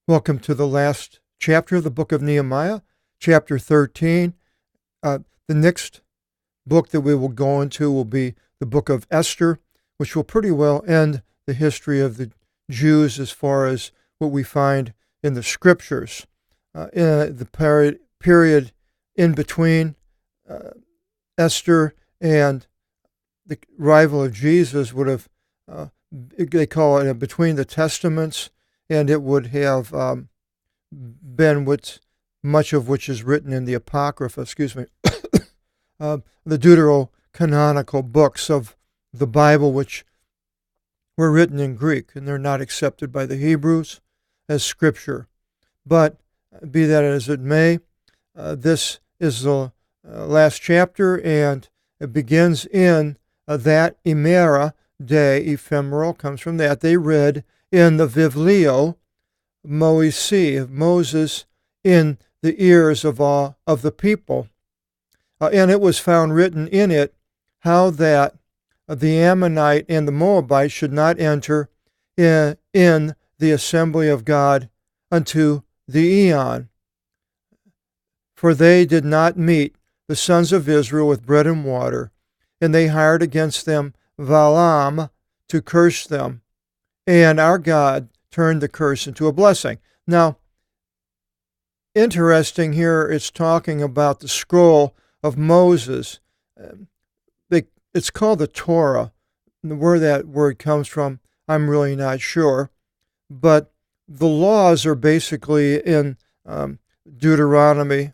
Welcome to the last chapter of the Book of Nehemiah, chapter 13. The next book that we will go into will be the Book of Esther, which will pretty well end the history of the Jews as far as what we find in the Scriptures. In the period in between Esther and the arrival of Jesus would have, they call it between the Testaments, and it would have been much of which is written in the Apocrypha, the deuterocanonical books of the Bible, which were written in Greek, and they're not accepted by the Hebrews as Scripture. But be that as it may, this is the last chapter, and it begins in that Emera day, ephemeral, comes from that. They read in the Vivlio Moesi of Moses in the ears of all of the people. And it was found written in it how that the Ammonite and the Moabite should not enter in the assembly of God unto the eon. For they did not meet the sons of Israel with bread and water, and they hired against them Balaam to curse them. And our God turned the curse into a blessing. Now, interesting here, it's talking about the scroll of Moses. It's called the Torah. Where that word comes from, I'm really not sure. But the laws are basically in Deuteronomy,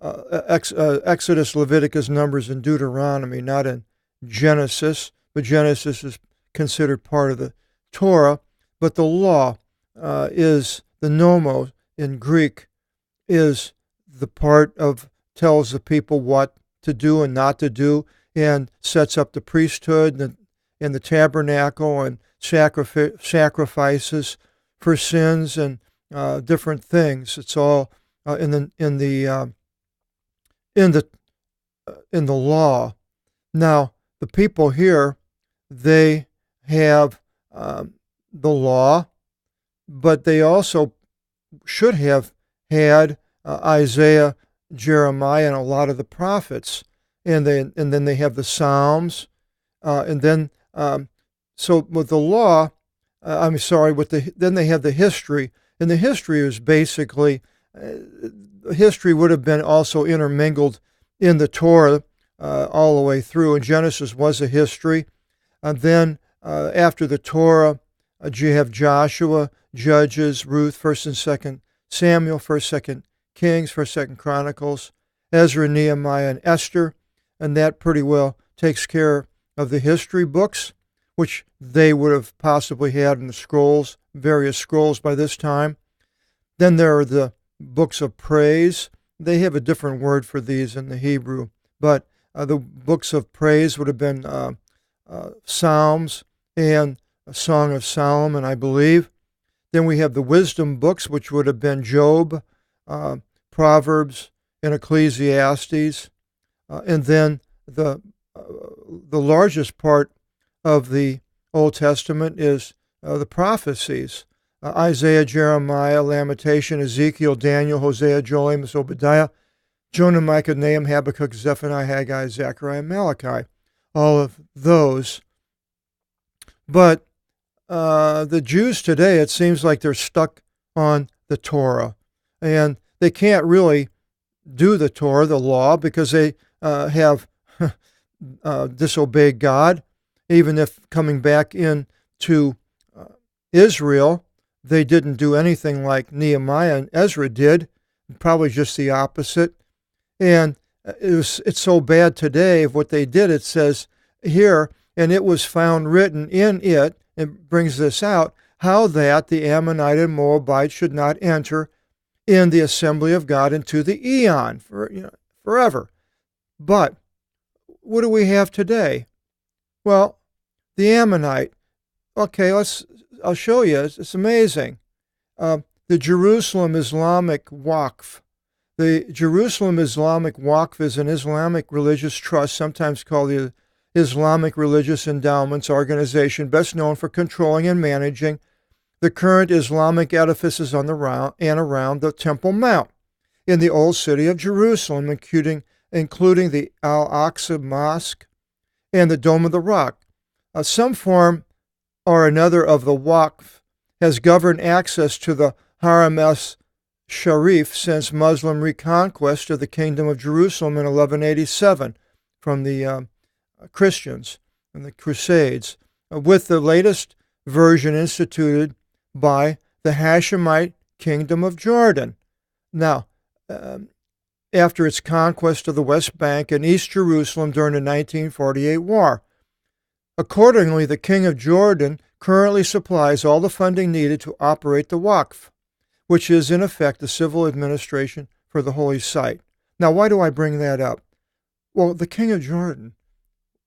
Exodus, Leviticus, Numbers, and Deuteronomy, not in Genesis. But Genesis is considered part of the Torah, but the law is the nomos in Greek, is the part of tells the people what to do and not to do, and sets up the priesthood and the tabernacle and sacrifices for sins and different things. It's all in the law. Now the people here, they have the law, but they also should have had Isaiah, Jeremiah, and a lot of the prophets, and then they have the Psalms, and then so with the law, then they have the history, and the history is basically history would have been also intermingled in the Torah all the way through, and Genesis was a history, and then after the Torah, you have Joshua, Judges, Ruth, 1st and 2nd Samuel, 1st, 2nd Kings, 1st, 2nd Chronicles, Ezra, Nehemiah, and Esther, and that pretty well takes care of the history books, which they would have possibly had in the scrolls, various scrolls by this time. Then there are the books of praise. They have a different word for these in the Hebrew, but the books of praise would have been Psalms and a Song of Solomon, I believe. Then we have the wisdom books, which would have been Job, Proverbs, and Ecclesiastes. And then the largest part of the Old Testament is the prophecies. Isaiah, Jeremiah, Lamentation, Ezekiel, Daniel, Hosea, Joel, Amos, Obadiah, Jonah, Micah, Nahum, Habakkuk, Zephaniah, Haggai, Zechariah, and Malachi. All of those. But the Jews today, it seems like they're stuck on the Torah, and they can't really do the Torah, the law, because they have disobeyed God. Even if coming back into Israel, they didn't do anything like Nehemiah and Ezra did, probably just the opposite. And it's so bad today of what they did. It says here, and it was found written in it, it brings this out, how that the Ammonite and Moabite should not enter in the assembly of God into the eon, forever. But what do we have today? Well, the Ammonite. Okay, I'll show you. It's amazing. The Jerusalem Islamic Waqf. The Jerusalem Islamic Waqf is an Islamic religious trust, sometimes called the Islamic Religious Endowments Organization, best known for controlling and managing the current Islamic edifices on the round and around the Temple Mount in the old city of Jerusalem, including the Al-Aqsa Mosque and the Dome of the Rock. Some form or another of the Waqf has governed access to the Haram Sharif since Muslim reconquest of the Kingdom of Jerusalem in 1187 from the Christians and the Crusades, with the latest version instituted by the Hashemite Kingdom of Jordan. Now, after its conquest of the West Bank and East Jerusalem during the 1948 war. Accordingly, the King of Jordan currently supplies all the funding needed to operate the Waqf, which is in effect the civil administration for the holy site. Now, why do I bring that up? Well, the King of Jordan,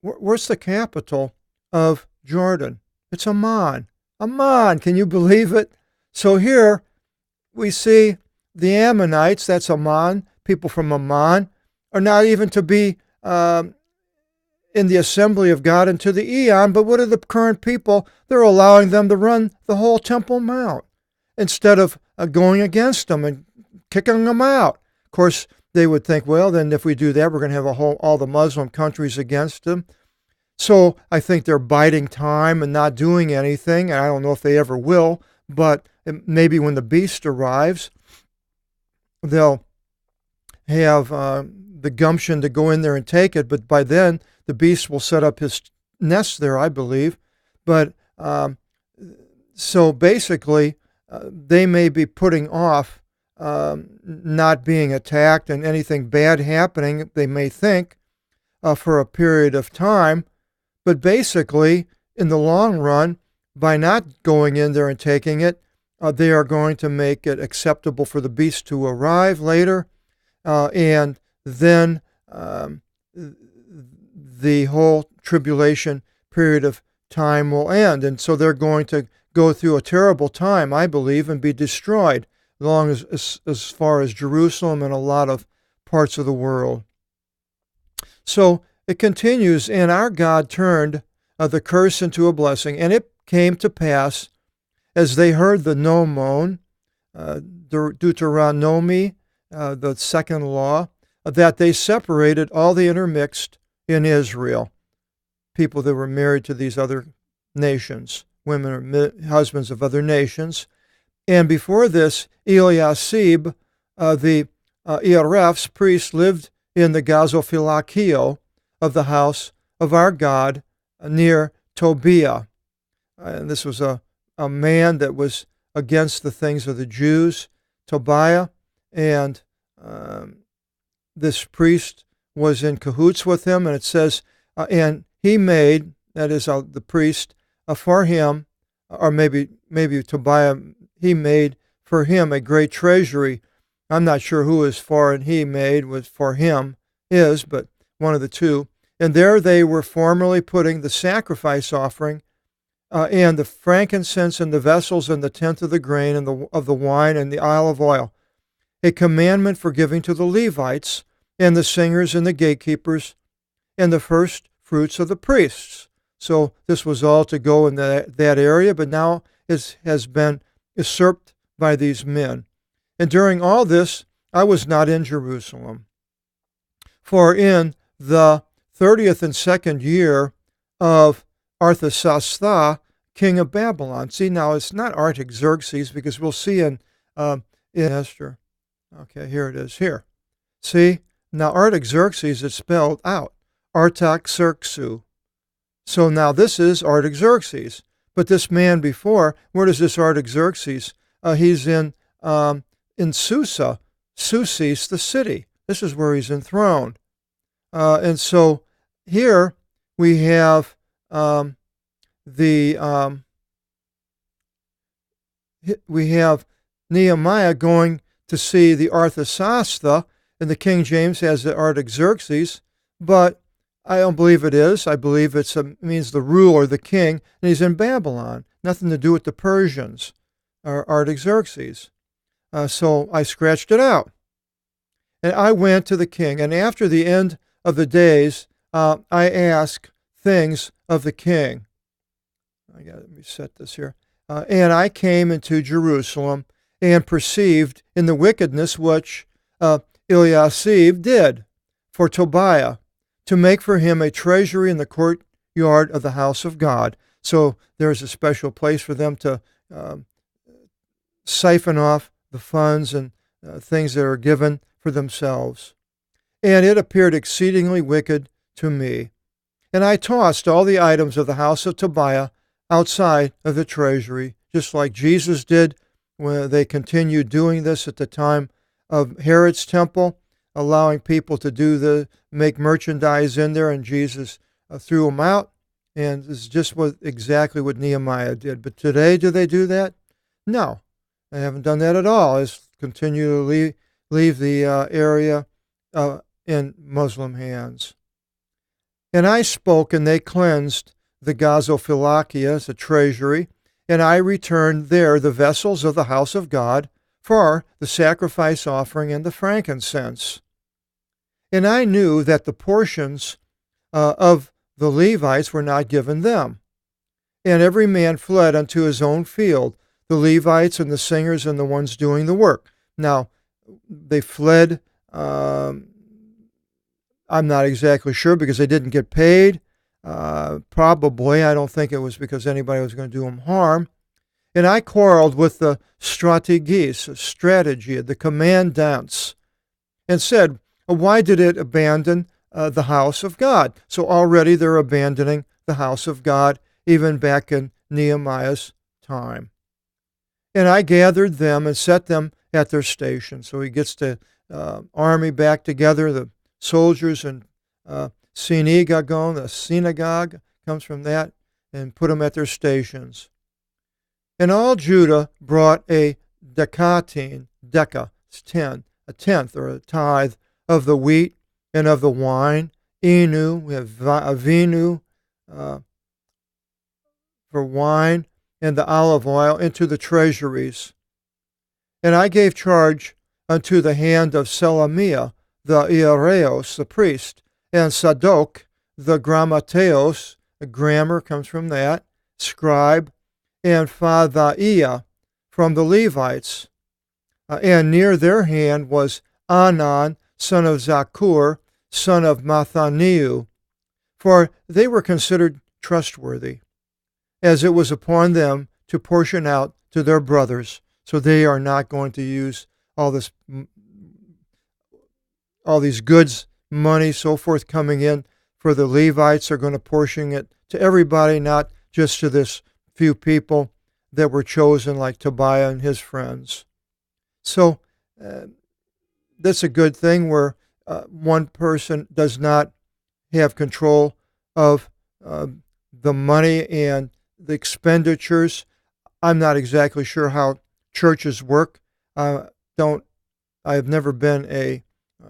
where's the capital of Jordan? It's Amman. Amman, can you believe it? So here we see the Ammonites, that's Amman, people from Amman, are not even to be in the assembly of God into the eon, but what are the current people? They're allowing them to run the whole Temple Mount instead of going against them and kicking them out. Of course, they would think, well, then if we do that, we're going to have all the Muslim countries against them. So I think they're biding time and not doing anything. And I don't know if they ever will, but maybe when the beast arrives, they'll have the gumption to go in there and take it. But by then, the beast will set up his nest there, I believe. But so basically, they may be putting off not being attacked and anything bad happening, they may think, for a period of time. But basically, in the long run, by not going in there and taking it, they are going to make it acceptable for the beast to arrive later, and then the whole tribulation period of time will end. And so they're going to go through a terrible time, I believe, and be destroyed, as far as Jerusalem and a lot of parts of the world. So it continues, and our God turned the curse into a blessing, and it came to pass, as they heard the nomon, Deuteronomy, the second law, that they separated all the intermixed in Israel, people that were married to these other nations, women or husbands of other nations. And before this, Eliasib, the Earef's priest, lived in the Gazophilakio of the house of our God near Tobiah. And this was a man that was against the things of the Jews, Tobiah, and this priest was in cahoots with him, and it says, and he made, that is the priest, for him, or maybe Tobiah, he made for him a great treasury. I'm not sure who is for and he made was for him is, but one of the two. And there they were formerly putting the sacrifice offering and the frankincense and the vessels and the tenth of the grain and of the wine and the olive oil, a commandment for giving to the Levites and the singers and the gatekeepers and the first fruits of the priests. So this was all to go in that area, but now it has been usurped by these men. And during all this, I was not in Jerusalem. For in the 30th and second year of Arthasasta, king of Babylon. See, now it's not Artaxerxes, because we'll see in Esther. Okay, here it is, here. See, now Artaxerxes is spelled out, Artaxerxes. So now this is Artaxerxes. But this man before, where does this Artaxerxes? He's in Susa, Susis, the city. This is where he's enthroned. And so here we have Nehemiah going to see the Arthasasta, and the King James has the Artaxerxes, but I don't believe it is. I believe it means the ruler, the king, and he's in Babylon. Nothing to do with the Persians or Artaxerxes. So I scratched it out. And I went to the king, and after the end of the days, I asked things of the king. Let me set this here. And I came into Jerusalem and perceived in the wickedness which Eliashib did for Tobiah, to make for him a treasury in the courtyard of the house of God. So there's a special place for them to siphon off the funds and things that are given for themselves. And it appeared exceedingly wicked to me. And I tossed all the items of the house of Tobiah outside of the treasury, just like Jesus did when they continued doing this at the time of Herod's temple, allowing people to make merchandise in there, and Jesus threw them out. And this is just exactly what Nehemiah did. But today, do they do that? No, they haven't done that at all. They continue to leave the area in Muslim hands. And I spoke, and they cleansed the Gazophilakias, the treasury, and I returned there the vessels of the house of God for the sacrifice offering and the frankincense. And I knew that the portions of the Levites were not given them. And every man fled unto his own field, the Levites and the singers and the ones doing the work. Now, they fled, I'm not exactly sure, because they didn't get paid. Probably, I don't think it was because anybody was going to do them harm. And I quarreled with the strategy, the commandants, and said, why did it abandon the house of God? So already they're abandoning the house of God, even back in Nehemiah's time. And I gathered them and set them at their station. So he gets the army back together, the soldiers, and synagogue, the synagogue comes from that, and put them at their stations. And all Judah brought a decatin, it's 10, a tenth or a tithe of the wheat and of the wine, inu, we have avinu for wine, and the olive oil into the treasuries. And I gave charge unto the hand of Selamiah, the Iereos, the priest, and Sadok, the grammateos, a grammar comes from that, scribe, and Fathaiah from the Levites. And near their hand was Anan, son of Zakur, son of Mathaniu, for they were considered trustworthy, as it was upon them to portion out to their brothers. So they are not going to use all these goods, money, so forth coming in for the Levites. Are going to portion it to everybody, not just to this few people that were chosen, like Tobiah and his friends. So that's a good thing, where one person does not have control of the money and the expenditures. I'm not exactly sure how churches work. I've never been a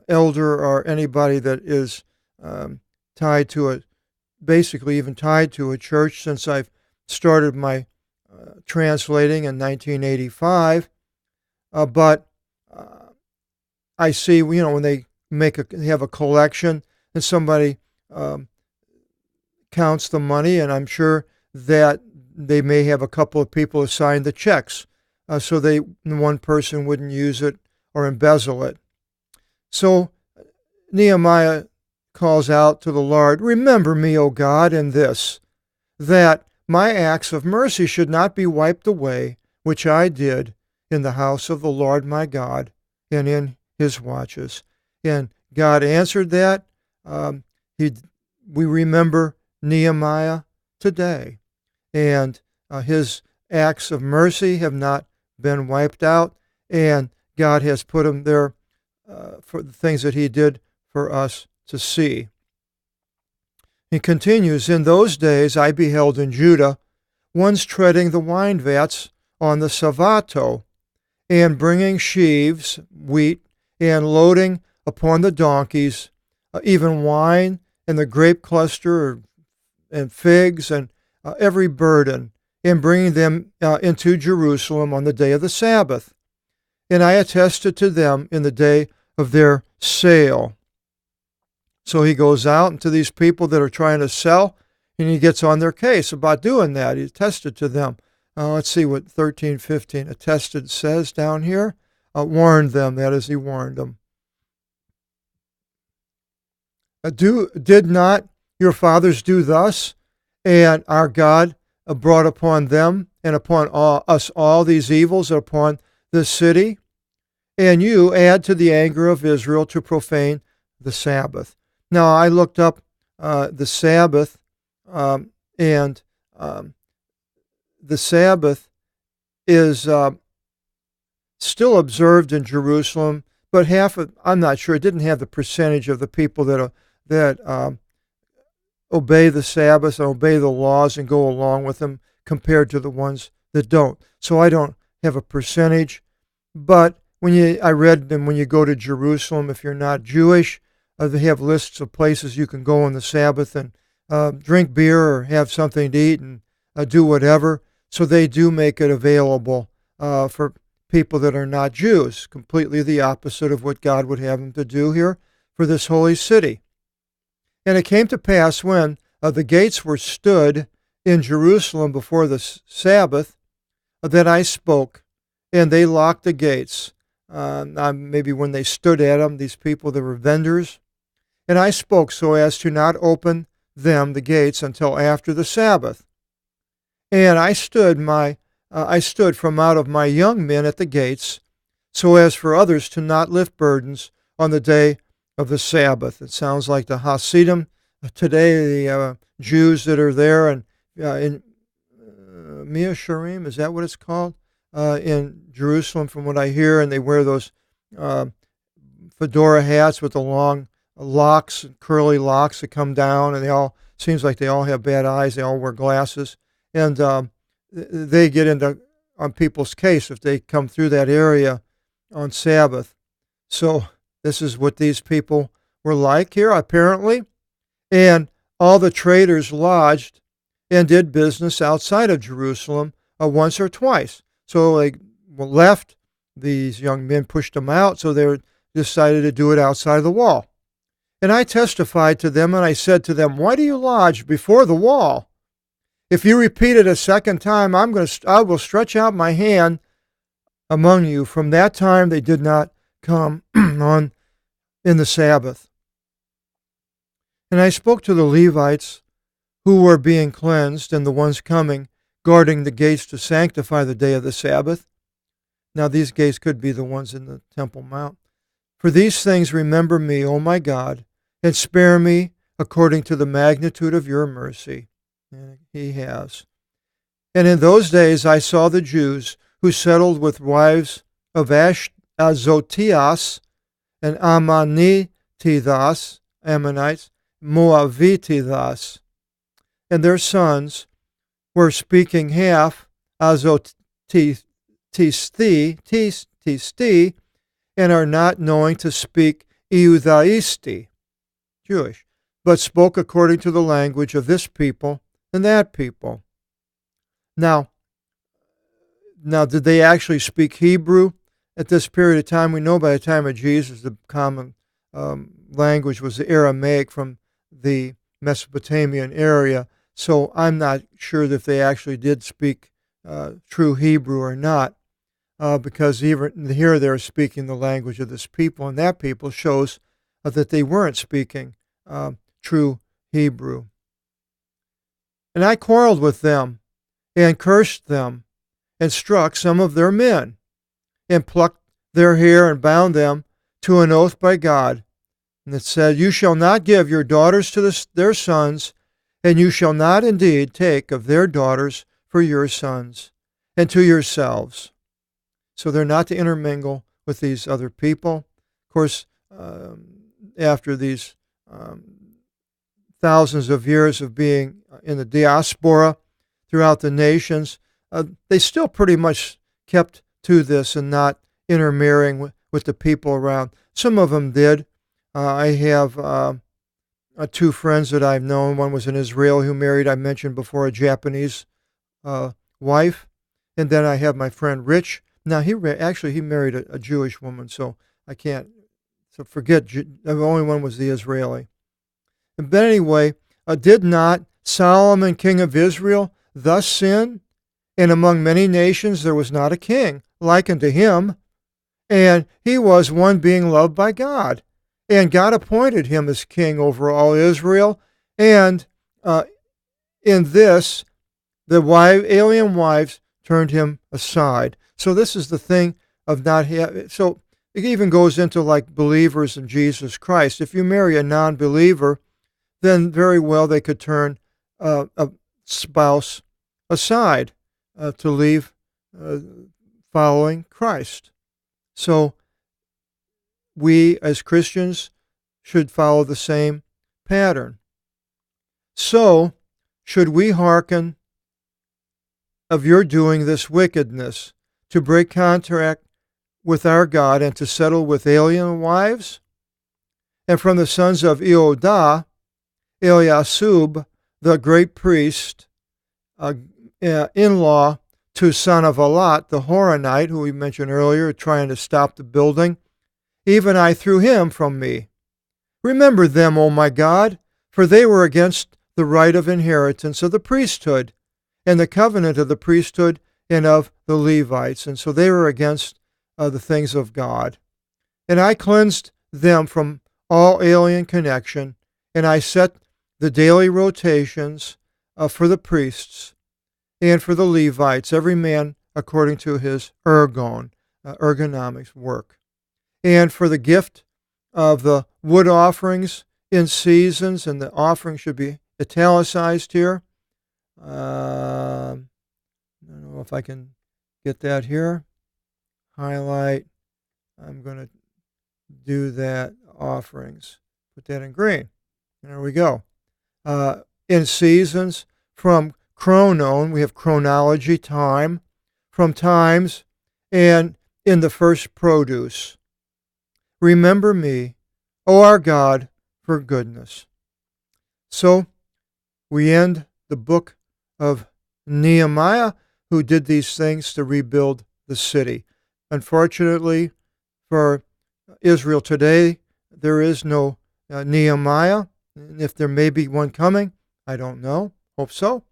elder or anybody that is tied to basically even tied to a church since I've started my translating in 1985. But I see, when they have a collection and somebody counts the money, and I'm sure that they may have a couple of people who sign the checks, so one person wouldn't use it or embezzle it. So Nehemiah calls out to the Lord, remember me, O God, in this, that my acts of mercy should not be wiped away, which I did in the house of the Lord my God and in his watches. And God answered that. We remember Nehemiah today, and his acts of mercy have not been wiped out, and God has put him there for the things that he did for us to see. He continues, in those days I beheld in Judah ones treading the wine vats on the Savato, and bringing sheaves, wheat, and loading upon the donkeys, even wine, and the grape cluster, and figs, and every burden, and bringing them into Jerusalem on the day of the Sabbath. And I attested to them in the day of their sale. So he goes out into these people that are trying to sell, and he gets on their case about doing that. He attested to them Let's see what 13:15 attested says down here. Warned them, that is, he warned them. Did not your fathers do thus? And our God brought upon them and upon us all these evils upon this city? And you add to the anger of Israel to profane the Sabbath. Now, I looked up the Sabbath, and the Sabbath is still observed in Jerusalem, but I'm not sure, it didn't have the percentage of the people that obey the Sabbath and obey the laws and go along with them compared to the ones that don't. So I don't have a percentage, but I read them when you go to Jerusalem, if you're not Jewish, they have lists of places you can go on the Sabbath and drink beer or have something to eat and do whatever. So they do make it available for people that are not Jews, completely the opposite of what God would have them to do here for this holy city. And it came to pass when the gates were stood in Jerusalem before the Sabbath that I spoke, and they locked the gates. Maybe when they stood at them, these people, they were vendors. And I spoke so as to not open them, the gates, until after the Sabbath. And I stood from out of my young men at the gates, so as for others to not lift burdens on the day of the Sabbath. It sounds like the Hasidim today, the Jews that are there and in Mia Sharim, is that what it's called? In Jerusalem, from what I hear, and they wear those fedora hats with the long locks, curly locks that come down, and seems like they all have bad eyes. They all wear glasses, and they get on people's case if they come through that area on Sabbath. So this is what these people were like here, apparently. And all the traders lodged and did business outside of Jerusalem once or twice. So they left. These young men pushed them out, so they decided to do it outside of the wall. And I testified to them, and I said to them, why do you lodge before the wall? If you repeat it a second time, I will stretch out my hand among you. From that time they did not come on in the Sabbath. And I spoke to the Levites who were being cleansed and the ones coming, guarding the gates to sanctify the day of the Sabbath. Now these gates could be the ones in the Temple Mount. For these things remember me, O my God, and spare me according to the magnitude of your mercy. And he has. And in those days I saw the Jews who settled with wives of Azotias and Ammonites, Moavites, and their sons were speaking half Azotisti, and are not knowing to speak Eudaisti, Jewish, but spoke according to the language of this people and that people. Now, did they actually speak Hebrew at this period of time? We know by the time of Jesus, the common language was the Aramaic from the Mesopotamian area. So I'm not sure that they actually did speak true Hebrew or not, because even here they're speaking the language of this people, and that people shows that they weren't speaking true Hebrew. And I quarreled with them and cursed them and struck some of their men and plucked their hair and bound them to an oath by God. And it said, you shall not give your daughters to their sons, and you shall not indeed take of their daughters for your sons, and to yourselves. So they're not to intermingle with these other people. Of course, after these thousands of years of being in the diaspora throughout the nations, they still pretty much kept to this and not intermarrying with the people around. Some of them did. I have two friends that I've known. One was an Israeli who married, I mentioned before, a Japanese wife. And then I have my friend Rich. Now, he married a Jewish woman, so I can't, so forget, the only one was the Israeli. But anyway, did not Solomon, king of Israel, thus sin And among many nations there was not a king like unto him, and he was one being loved by God. And God appointed him as king over all Israel. And in this, the alien wives turned him aside. So this is the thing of not having. So it even goes into like believers in Jesus Christ. If you marry a non-believer, then very well they could turn a spouse aside to leave following Christ. So we as Christians should follow the same pattern. So should we hearken of your doing this wickedness, to break contract with our God and to settle with alien wives? And from the sons of Eodah, Eliasub, the great priest, in-law to son of Elat, the Horonite, who we mentioned earlier, trying to stop the building, even I threw him from me. Remember them, O my God, for they were against the right of inheritance of the priesthood, and the covenant of the priesthood and of the Levites. And so they were against the things of God. And I cleansed them from all alien connection, and I set the daily rotations for the priests and for the Levites, every man according to his ergonomics work. And for the gift of the wood offerings in seasons, and the offering should be italicized here. I don't know if I can get that here. Highlight. I'm going to do that, offerings. Put that in green. There we go. In seasons, from chronon, we have chronology, time, from times, and in the first produce. Remember me, O our God, for goodness. So we end the book of Nehemiah, who did these things to rebuild the city. Unfortunately for Israel today, there is no Nehemiah. And if there may be one coming, I don't know. Hope so.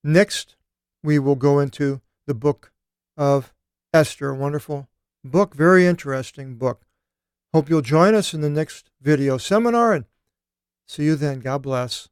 Next, we will go into the book of Esther, a wonderful book, very interesting book. Hope you'll join us in the next video seminar, and see you then. God bless.